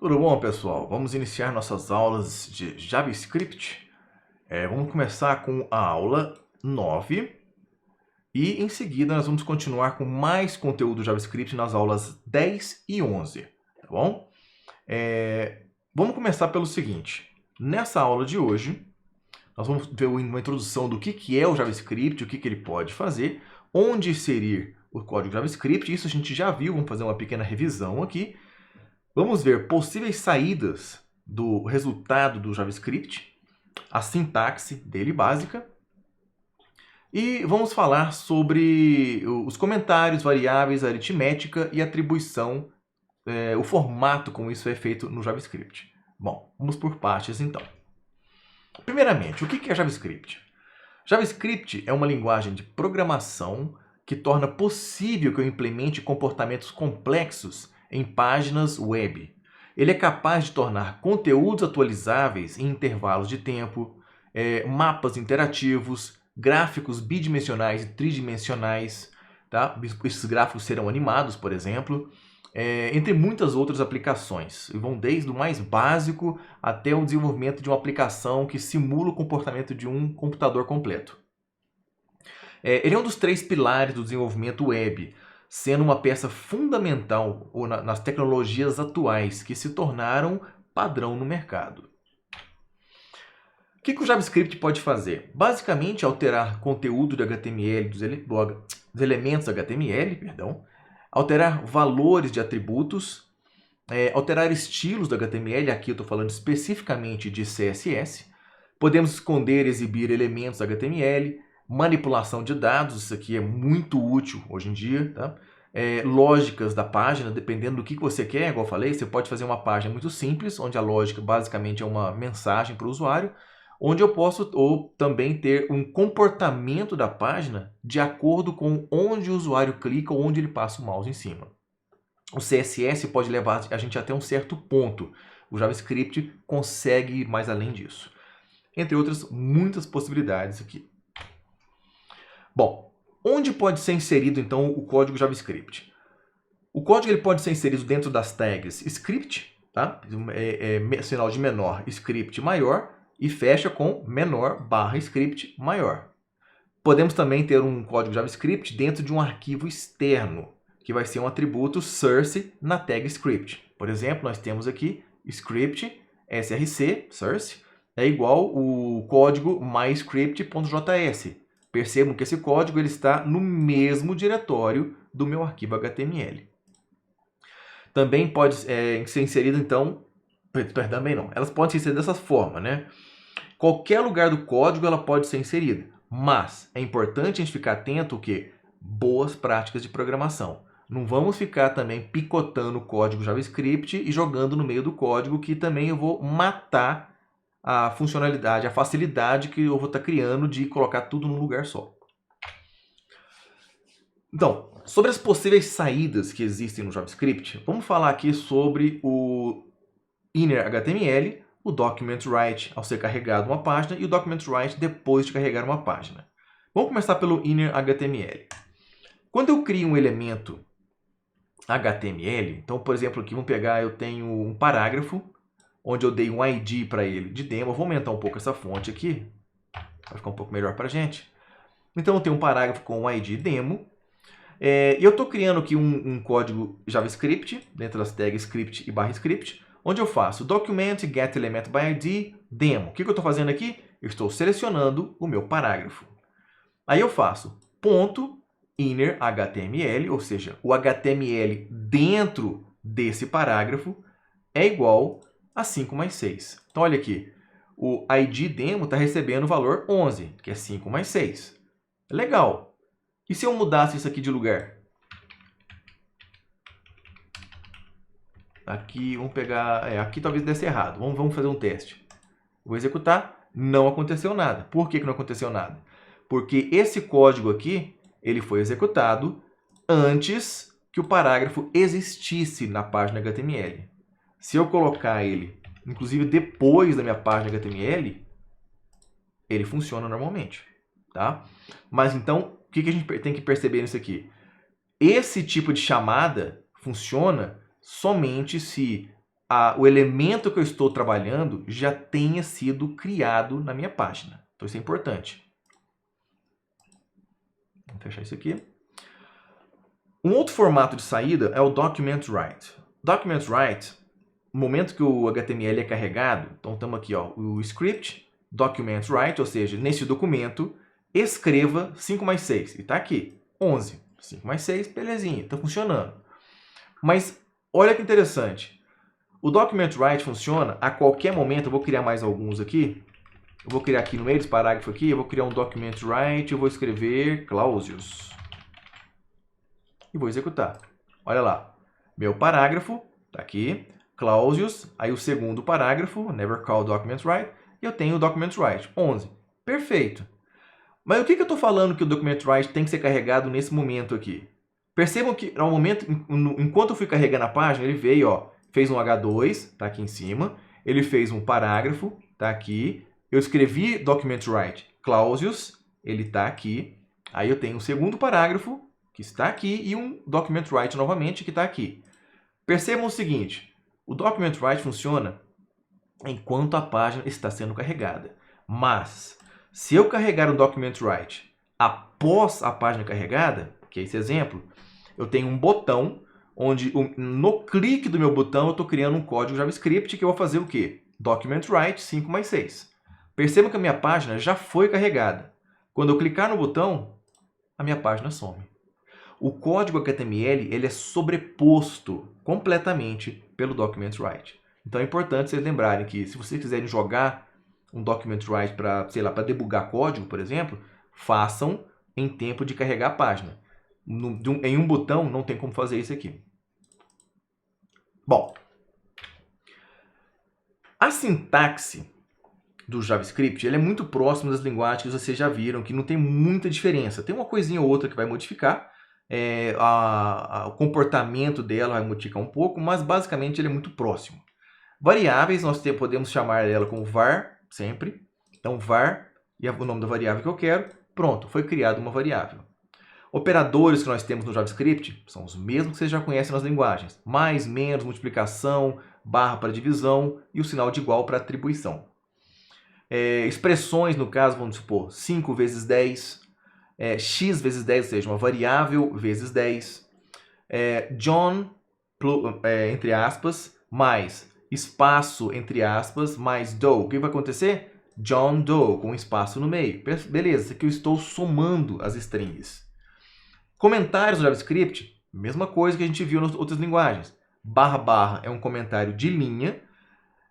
Tudo bom, pessoal? Vamos iniciar nossas aulas de JavaScript. Vamos começar com a aula 9 e em seguida nós vamos continuar com mais conteúdo JavaScript nas aulas 10 e 11, tá bom? Vamos começar pelo seguinte. Nessa aula de hoje, nós vamos ver uma introdução do que é o JavaScript, o que ele pode fazer, onde inserir o código JavaScript. Isso a gente já viu, vamos fazer uma pequena revisão aqui. Vamos ver possíveis saídas do resultado do JavaScript, a sintaxe dele básica, e vamos falar sobre os comentários, variáveis, aritmética e atribuição, o formato como isso é feito no JavaScript. Bom, vamos por partes então. Primeiramente, o que é JavaScript? JavaScript é uma linguagem de programação que torna possível que eu implemente comportamentos complexos em páginas web. Ele é capaz de tornar conteúdos atualizáveis em intervalos de tempo, mapas interativos, gráficos bidimensionais e tridimensionais, tá? Esses gráficos serão animados, por exemplo, entre muitas outras aplicações. E vão desde o mais básico até o desenvolvimento de uma aplicação que simula o comportamento de um computador completo. Ele é um dos 3 pilares do desenvolvimento web, sendo uma peça fundamental nas tecnologias atuais que se tornaram padrão no mercado. O que o JavaScript pode fazer? Basicamente, alterar conteúdo de HTML, dos elementos HTML, alterar valores de atributos, alterar estilos do HTML, aqui eu estou falando especificamente de CSS, podemos esconder e exibir elementos HTML, manipulação de dados, isso aqui é muito útil hoje em dia, tá? Lógicas da página, dependendo do que você quer, igual eu falei, você pode fazer uma página muito simples, onde a lógica basicamente é uma mensagem para o usuário, onde eu posso também ter um comportamento da página de acordo com onde o usuário clica ou onde ele passa o mouse em cima. O CSS pode levar a gente até um certo ponto. O JavaScript consegue ir mais além disso. Entre outras, muitas possibilidades aqui. Bom, onde pode ser inserido, então, o código JavaScript? O código ele pode ser inserido dentro das tags script, tá? Sinal de menor, script maior, e fecha com menor barra script maior. Podemos também ter um código JavaScript dentro de um arquivo externo, que vai ser um atributo source na tag script. Por exemplo, nós temos aqui script src, source, é igual o código myscript.js. Percebam que esse código ele está no mesmo diretório do meu arquivo HTML. Também pode ser inserido, então... Também não. Elas podem ser inseridas dessa forma, né? Qualquer lugar do código ela pode ser inserida. Mas é importante a gente ficar atento que boas práticas de programação. Não vamos ficar também picotando o código JavaScript e jogando no meio do código, que também eu vou matar a funcionalidade, a facilidade que eu vou estar criando de colocar tudo num lugar só. Então, sobre as possíveis saídas que existem no JavaScript, vamos falar aqui sobre o inner HTML, o document write ao ser carregado uma página e o document write depois de carregar uma página. Vamos começar pelo inner HTML. Quando eu crio um elemento HTML, então, por exemplo, aqui vamos pegar, eu tenho um parágrafo, onde eu dei um ID para ele de demo. Eu vou aumentar um pouco essa fonte aqui, para ficar um pouco melhor para a gente. Então, eu tenho um parágrafo com um ID demo. E eu estou criando aqui um código JavaScript, dentro das tags script e barra script, onde eu faço document get element by ID demo. O que eu estou fazendo aqui? Eu estou selecionando o meu parágrafo. Aí eu faço ponto inner HTML, ou seja, o HTML dentro desse parágrafo é igual a 5 mais 6. Então, olha aqui, o ID demo está recebendo o valor 11, que é 5 mais 6. Legal. E se eu mudasse isso aqui de lugar? Aqui, vamos pegar... aqui talvez desse errado. Vamos fazer um teste. Vou executar. Não aconteceu nada. Por que não aconteceu nada? Porque esse código aqui, ele foi executado antes que o parágrafo existisse na página HTML. Se eu colocar ele, inclusive depois da minha página HTML, ele funciona normalmente, tá? Mas então, o que a gente tem que perceber nisso aqui? Esse tipo de chamada funciona somente se o elemento que eu estou trabalhando já tenha sido criado na minha página. Então isso é importante. Vou fechar isso aqui. Um outro formato de saída é o Document Write. Document Write, no momento que o HTML é carregado, então estamos aqui, ó, o script, Document Write, ou seja, nesse documento, escreva 5 mais 6. E está aqui, 11. 5 mais 6, belezinha, está funcionando. Mas olha que interessante. O Document Write funciona a qualquer momento. Eu vou criar mais alguns aqui. Eu vou criar aqui no meio desse parágrafo aqui, eu vou criar um Document Write, eu vou escrever Clausius. E vou executar. Olha lá. Meu parágrafo está aqui, Clausius, aí o segundo parágrafo, Never Call Document Write, e eu tenho o Document Write, 11. Perfeito. Mas o que eu estou falando que o Document Write tem que ser carregado nesse momento aqui? Percebam que no momento, enquanto eu fui carregando a página, ele veio, ó, fez um H2, está aqui em cima, ele fez um parágrafo, está aqui, eu escrevi Document Write Clausius, ele está aqui, aí eu tenho o segundo parágrafo, que está aqui, e um Document Write novamente, que está aqui. Percebam o seguinte, o Document Write funciona enquanto a página está sendo carregada. Mas, se eu carregar o Document Write após a página carregada, que é esse exemplo, eu tenho um botão, onde no clique do meu botão eu estou criando um código JavaScript que eu vou fazer o quê? Document Write 5 mais 6. Percebam que a minha página já foi carregada. Quando eu clicar no botão, a minha página some. O código HTML ele é sobreposto completamente pelo Document Write. Então é importante vocês lembrarem que se vocês quiserem jogar um Document Write para, sei lá, para debugar código, por exemplo, façam em tempo de carregar a página. Em um botão não tem como fazer isso aqui. Bom, a sintaxe do JavaScript ele é muito próximo das linguagens que vocês já viram, que não tem muita diferença. Tem uma coisinha ou outra que vai modificar, o comportamento dela vai modificar um pouco, mas basicamente ele é muito próximo. Variáveis, nós podemos chamar ela como var, sempre. Então, var, e o nome da variável que eu quero, pronto, foi criada uma variável. Operadores que nós temos no JavaScript são os mesmos que vocês já conhecem nas linguagens. Mais, menos, multiplicação, barra para divisão e o sinal de igual para atribuição. Expressões, no caso, vamos supor, 5 vezes 10, x vezes 10, ou seja, uma variável vezes 10. John, entre aspas, mais espaço, entre aspas, mais Doe. O que vai acontecer? John Doe, com espaço no meio. Beleza, isso aqui eu estou somando as strings. Comentários no JavaScript, mesma coisa que a gente viu nas outras linguagens. Barra, barra é um comentário de linha.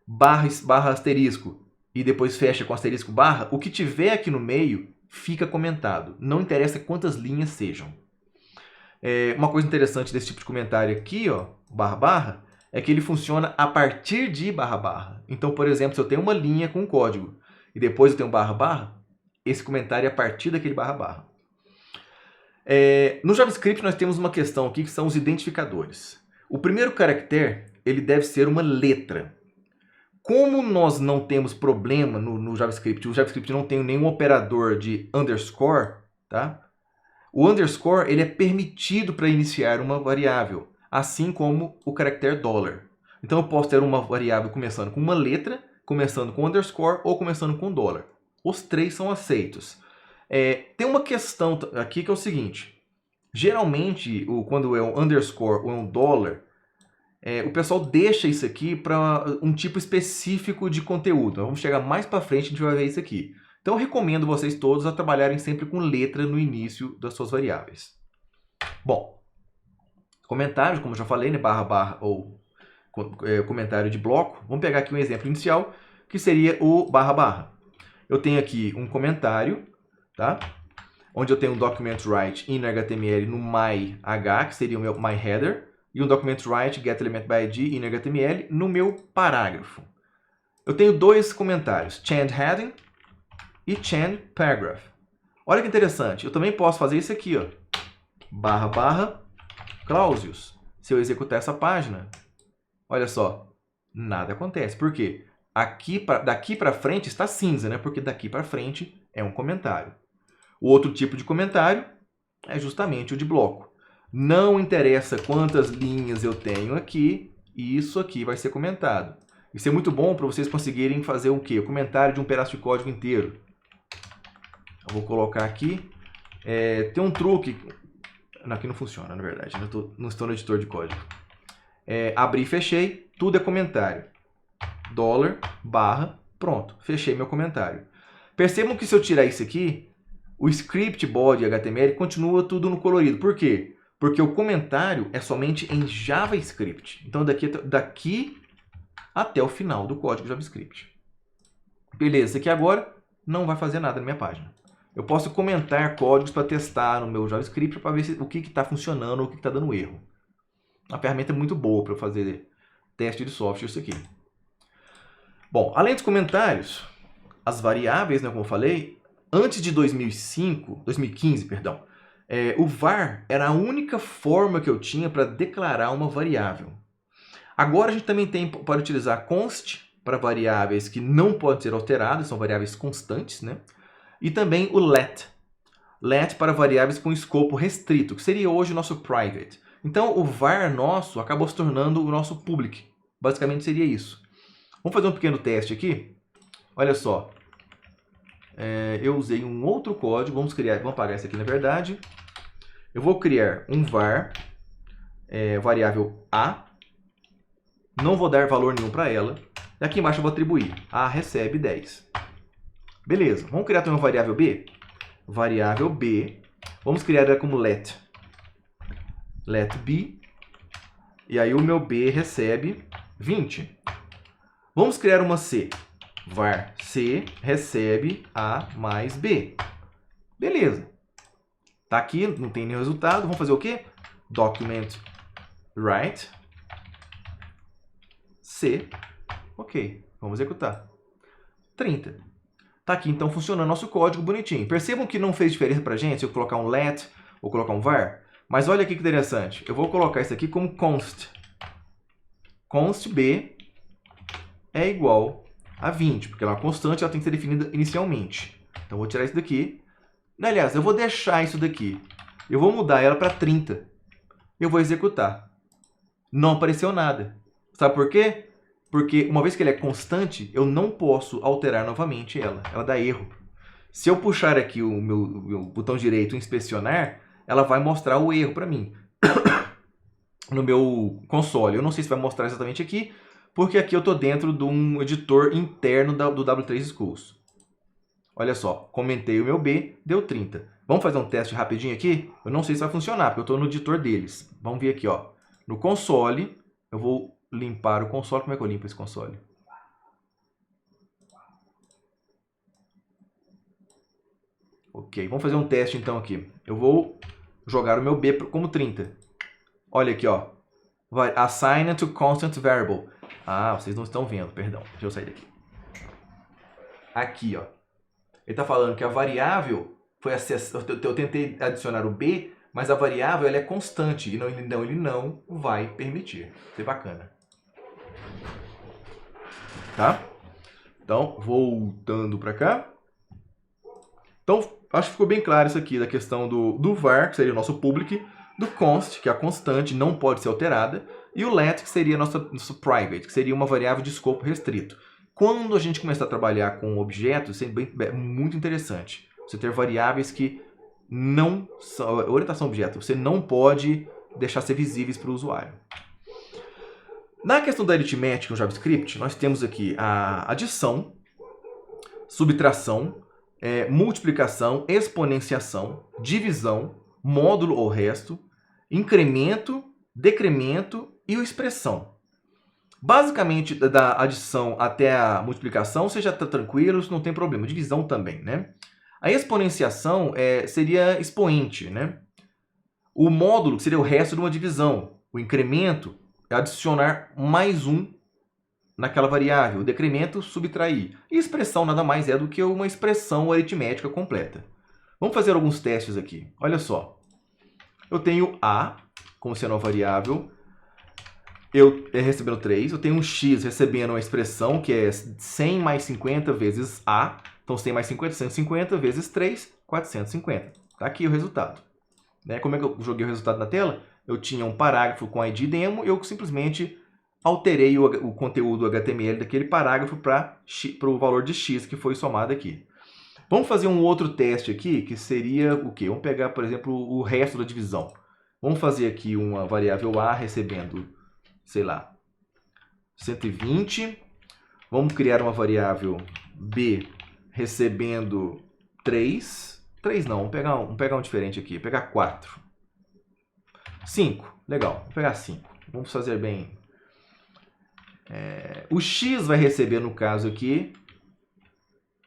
Barra, barra, asterisco e depois fecha com asterisco barra, o que tiver aqui no meio fica comentado. Não interessa quantas linhas sejam. Uma coisa interessante desse tipo de comentário aqui, ó, barra, barra, é que ele funciona a partir de barra, barra. Então, por exemplo, se eu tenho uma linha com código e depois eu tenho barra, barra, esse comentário é a partir daquele barra, barra. No JavaScript nós temos uma questão aqui que são os identificadores. O primeiro caractere ele deve ser uma letra. Como nós não temos problema no JavaScript, o JavaScript não tem nenhum operador de underscore, tá? O underscore ele é permitido para iniciar uma variável, assim como o caractere $. Então eu posso ter uma variável começando com uma letra, começando com underscore ou começando com $. Os três são aceitos. Tem uma questão aqui que é o seguinte, geralmente quando é um underscore ou um $, o pessoal deixa isso aqui para um tipo específico de conteúdo. Vamos chegar mais para frente e a gente vai ver isso aqui. Então eu recomendo vocês todos a trabalharem sempre com letra no início das suas variáveis. Bom, comentários, como eu já falei, né, barra, barra ou comentário de bloco. Vamos pegar aqui um exemplo inicial, que seria o barra, barra. Eu tenho aqui um comentário, tá? Onde eu tenho um document write in HTML no my_h, que seria o meu my header, e um document write get element by id in HTML no meu parágrafo. Eu tenho dois comentários, change heading e change paragraph. Olha que interessante, eu também posso fazer isso aqui, ó, barra, barra, Clausius. Se eu executar essa página, olha só, nada acontece. Por quê? Daqui para frente está cinza, né? Porque daqui para frente é um comentário. O outro tipo de comentário é justamente o de bloco. Não interessa quantas linhas eu tenho aqui, e isso aqui vai ser comentado. Isso é muito bom para vocês conseguirem fazer o quê? O comentário de um pedaço de código inteiro. Eu vou colocar aqui. Tem um truque. Não, aqui não funciona, na verdade. Não estou no editor de código. Abri e fechei. Tudo é comentário. Dólar, barra, pronto. Fechei meu comentário. Percebam que se eu tirar isso aqui, o script body HTML continua tudo no colorido. Por quê? Porque o comentário é somente em JavaScript. Então, daqui até o final do código JavaScript. Beleza, isso aqui agora não vai fazer nada na minha página. Eu posso comentar códigos para testar no meu JavaScript para ver o que está funcionando ou o que está dando erro. Uma ferramenta muito boa para fazer teste de software isso aqui. Bom, além dos comentários, as variáveis, né, como eu falei, antes de 2015, perdão, o var era a única forma que eu tinha para declarar uma variável. Agora a gente também pode utilizar const para variáveis que não podem ser alteradas, são variáveis constantes, né? E também o let. Let para variáveis com escopo restrito, que seria hoje o nosso private. Então o var nosso acabou se tornando o nosso public. Basicamente seria isso. Vamos fazer um pequeno teste aqui. Olha só. Eu usei um outro código. Vamos apagar esse aqui na verdade. Eu vou criar um var, variável a. Não vou dar valor nenhum para ela. E aqui embaixo eu vou atribuir. A recebe 10. Beleza. Vamos criar também uma variável b? Variável b. Vamos criar ela como let. Let b. E aí o meu b recebe 20. Vamos criar uma c. Var c recebe a mais b. Beleza. Tá aqui, não tem nenhum resultado. Vamos fazer o quê? Document write c. Ok, vamos executar. 30. Tá aqui então funcionando nosso código bonitinho. Percebam que não fez diferença pra gente se eu colocar um let ou colocar um var. Mas olha aqui que interessante. Eu vou colocar isso aqui como const. Const b é igual a 20, porque ela é uma constante, ela tem que ser definida inicialmente. Então eu vou tirar isso daqui. Aliás, eu vou deixar isso daqui. Eu vou mudar ela para 30. Eu vou executar. Não apareceu nada. Sabe por quê? Porque uma vez que ele é constante, eu não posso alterar novamente ela. Ela dá erro. Se eu puxar aqui o meu botão direito inspecionar, ela vai mostrar o erro para mim. No meu console. Eu não sei se vai mostrar exatamente aqui, porque aqui eu estou dentro de um editor interno do W3 Schools. Olha só, comentei o meu B, deu 30. Vamos fazer um teste rapidinho aqui? Eu não sei se vai funcionar, porque eu estou no editor deles. Vamos ver aqui, ó. No console, eu vou limpar o console. Como é que eu limpo esse console? Ok, vamos fazer um teste então aqui. Eu vou jogar o meu B como 30. Olha aqui, ó. Assign to constant variable. Ah, vocês não estão vendo, perdão. Deixa eu sair daqui. Aqui, ó. Ele está falando que a variável foi acessada. Eu tentei adicionar o B, mas a variável ela é constante. E ele não vai permitir. Isso é bacana. Tá? Então, voltando para cá. Então, acho que ficou bem claro isso aqui da questão do var, que seria o nosso public, do const, que é a constante, não pode ser alterada, e o let, que seria nosso private, que seria uma variável de escopo restrito. Quando a gente começar a trabalhar com objetos, é muito interessante. Você ter variáveis que não são... Orientação a objeto, você não pode deixar ser visíveis para o usuário. Na questão da aritmética no JavaScript, nós temos aqui a adição, subtração, multiplicação, exponenciação, divisão, módulo ou resto, incremento, decremento e expressão. Basicamente, da adição até a multiplicação, você já está tranquilo, não tem problema. Divisão também, né? A exponenciação seria expoente, né? O módulo seria o resto de uma divisão. O incremento é adicionar mais um naquela variável. O decremento, subtrair. E expressão nada mais é do que uma expressão aritmética completa. Vamos fazer alguns testes aqui. Olha só. Eu tenho A como sendo uma variável. Eu recebendo 3, eu tenho um x recebendo uma expressão que é 100 mais 50 vezes A. Então, 100 mais 50, 150 vezes 3, 450. Está aqui o resultado. Como é que eu joguei o resultado na tela? Eu tinha um parágrafo com ID demo, eu simplesmente alterei o conteúdo HTML daquele parágrafo para o valor de x que foi somado aqui. Vamos fazer um outro teste aqui, que seria o quê? Vamos pegar, por exemplo, o resto da divisão. Vamos fazer aqui uma variável A recebendo, sei lá, 120. Vamos criar uma variável B recebendo 3. 3 não, vamos pegar um diferente aqui, pegar 4. 5, legal, vamos pegar 5. Vamos fazer bem. O x vai receber, no caso aqui,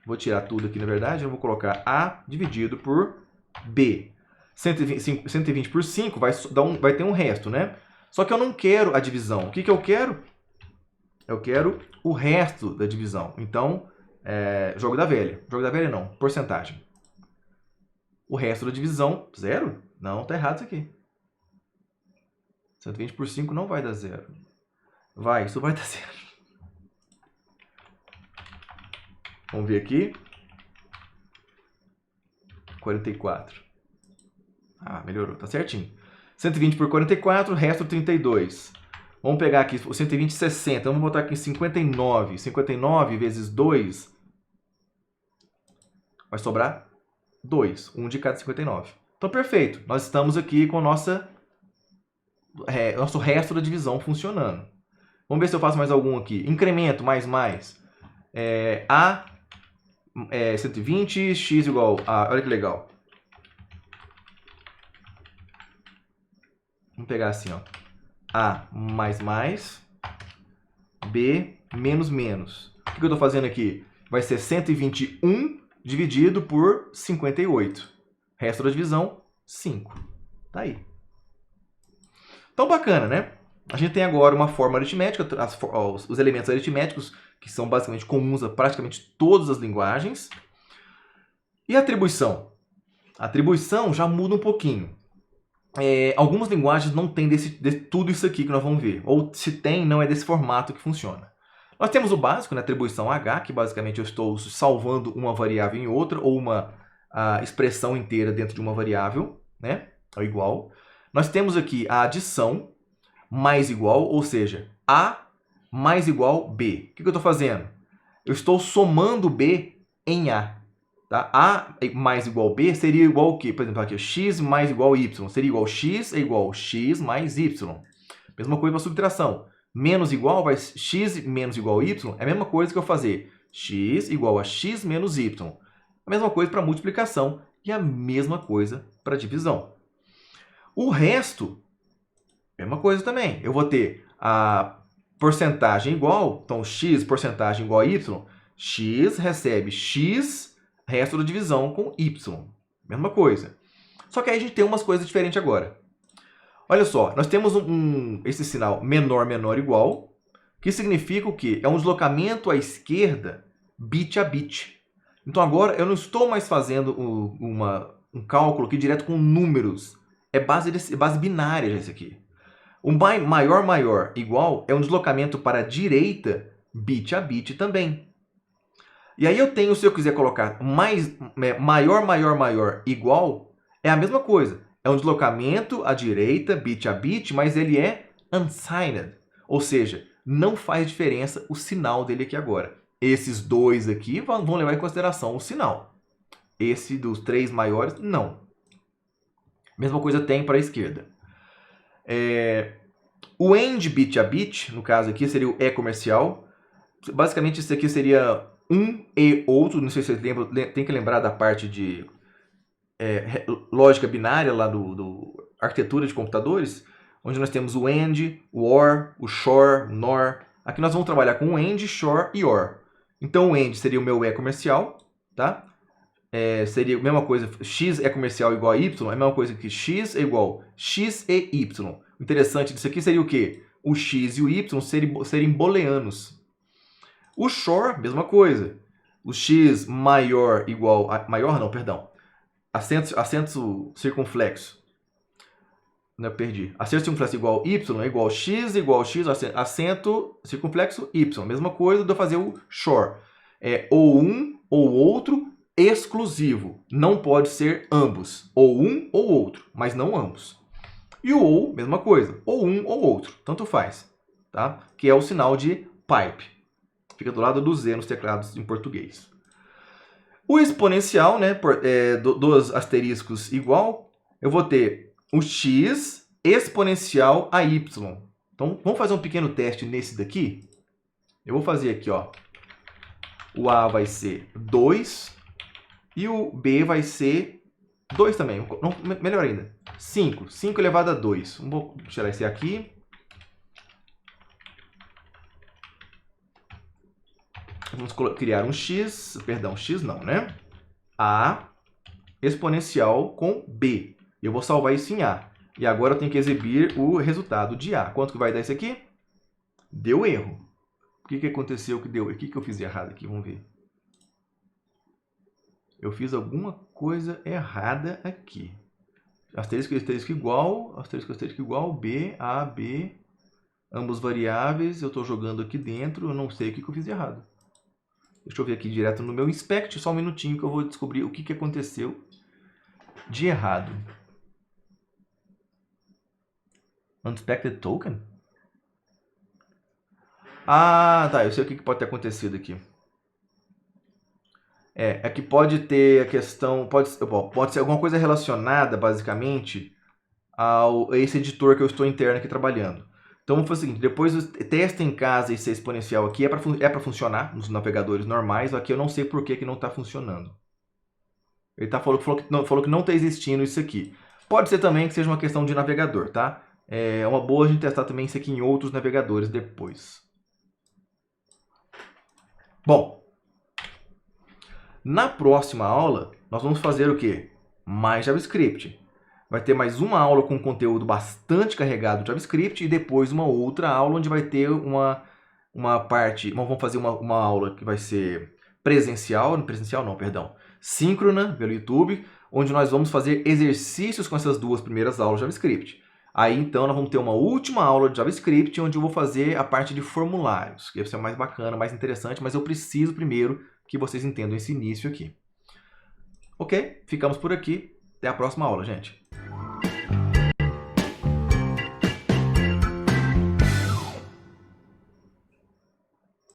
vou tirar tudo aqui na verdade, eu vou colocar A dividido por B. 120 por 5 vai ter um resto, né? Só que eu não quero a divisão. O que eu quero? Eu quero o resto da divisão. Então, jogo da velha. Jogo da velha não, porcentagem. O resto da divisão, 0? Não, tá errado isso aqui. 120 por 5 não vai dar 0. Isso vai dar 0. Vamos ver aqui. 44. Ah, melhorou, tá certinho. 120 por 44, resto 32. Vamos pegar aqui o 120, 60. Vamos botar aqui 59. 59 vezes 2. Vai sobrar 2. 1 de cada 59. Então, perfeito. Nós estamos aqui com o nosso resto da divisão funcionando. Vamos ver se eu faço mais algum aqui. Incremento, mais. A 120, x igual a... Olha que legal. Vamos pegar assim, ó. A mais, B menos. O que eu estou fazendo aqui? Vai ser 121 dividido por 58. Resto da divisão, 5. Tá aí. Então, bacana, né? A gente tem agora uma forma aritmética, os elementos aritméticos, que são basicamente comuns a praticamente todas as linguagens. E a atribuição? A atribuição já muda um pouquinho. Algumas linguagens não têm tudo isso aqui que nós vamos ver. Ou se tem, não é desse formato que funciona. Nós temos o básico, né, atribuição H, que basicamente eu estou salvando uma variável em outra, ou uma expressão inteira dentro de uma variável, né, é igual. Nós temos aqui a adição mais igual, ou seja, A mais igual B. O que eu estou fazendo? Eu estou somando B em A. Tá? A mais igual B seria igual ao quê? Por exemplo, aqui, x mais igual a y. Seria igual a x é igual a x mais y. Mesma coisa para subtração. Menos igual, vai x menos igual a y. É a mesma coisa que eu fazer x igual a x menos y. A mesma coisa para multiplicação e a mesma coisa para divisão. O resto, mesma coisa também. Eu vou ter a porcentagem igual, então x porcentagem igual a y. X recebe x resto da divisão com y. Mesma coisa. Só que aí a gente tem umas coisas diferentes agora. Olha só, nós temos esse sinal menor, igual, que significa o quê? É um deslocamento à esquerda bit a bit. Então agora eu não estou mais fazendo um cálculo aqui direto com números. É base binária já isso aqui. O maior igual é um deslocamento para a direita bit a bit também. E aí eu tenho, se eu quiser colocar maior igual, é a mesma coisa. É um deslocamento à direita, bit a bit, mas ele é unsigned. Ou seja, não faz diferença o sinal dele aqui agora. Esses dois aqui vão levar em consideração o sinal. Esse dos 3 maiores, não. Mesma coisa tem para a esquerda. O end bit a bit, no caso aqui, seria o E comercial. Basicamente, isso aqui seria um e outro. Não sei se vocês lembram, tem que lembrar da parte de lógica binária lá do arquitetura de computadores, onde nós temos o AND, o OR, o SHOR, o NOR. Aqui nós vamos trabalhar com o AND, SHOR e OR. Então o AND seria o meu E comercial, tá? Seria a mesma coisa, X é comercial igual a Y, é a mesma coisa que X é igual X e Y. O interessante disso aqui seria o quê? O X e o Y serem booleanos. O SHOR, mesma coisa. O X maior igual a... Maior não, perdão. Acento circunflexo. Não, perdi. Acento circunflexo igual Y é igual X igual X, acento circunflexo Y. Mesma coisa de eu fazer o SHOR. É ou um ou outro exclusivo. Não pode ser ambos. Ou um ou outro, mas não ambos. E o ou, mesma coisa. Ou um ou outro. Tanto faz. tá? Que é o sinal de pipe. Fica do lado do Z nos teclados em português. O exponencial, né, dos asteriscos igual, eu vou ter o x exponencial a y. Então, vamos fazer um pequeno teste nesse daqui? Eu vou fazer aqui, ó. O A vai ser 2 e o B vai ser 2 também. Não, melhor ainda. 5. 5 elevado a 2. Vou tirar esse aqui. Vamos criar um x, perdão, x não, né? A exponencial com B. Eu vou salvar isso em A. E agora eu tenho que exibir o resultado de A. Quanto que vai dar isso aqui? Deu erro. O que aconteceu que deu? O que eu fiz de errado aqui? Vamos ver. Eu fiz alguma coisa errada aqui. Asterisco, asterisco igual, asterisco, asterisco igual, B, A, B, ambos variáveis. Eu estou jogando aqui dentro, eu não sei o que eu fiz de errado. Deixa eu ver aqui direto no meu inspect, só um minutinho que eu vou descobrir o que aconteceu de errado. Unexpected token? Ah, tá, eu sei o que pode ter acontecido aqui. É que pode ter a questão, pode ser alguma coisa relacionada, basicamente, a esse editor que eu estou interno aqui trabalhando. Então, vamos fazer o seguinte, depois o teste em casa e ser exponencial aqui é para funcionar nos navegadores normais, aqui eu não sei por que não está funcionando. Ele falou que não está existindo isso aqui. Pode ser também que seja uma questão de navegador, tá? É uma boa a gente testar também isso aqui em outros navegadores depois. Bom, na próxima aula, nós vamos fazer o quê? Mais JavaScript. Vai ter mais uma aula com conteúdo bastante carregado de JavaScript e depois uma outra aula onde vai ter uma parte... Vamos fazer uma aula que vai ser presencial não, perdão. Síncrona, pelo YouTube, onde nós vamos fazer exercícios com essas duas primeiras aulas de JavaScript. Aí, então, nós vamos ter uma última aula de JavaScript, onde eu vou fazer a parte de formulários, que vai ser mais bacana, mais interessante, mas eu preciso primeiro que vocês entendam esse início aqui. Ok? Ficamos por aqui. Até a próxima aula, gente.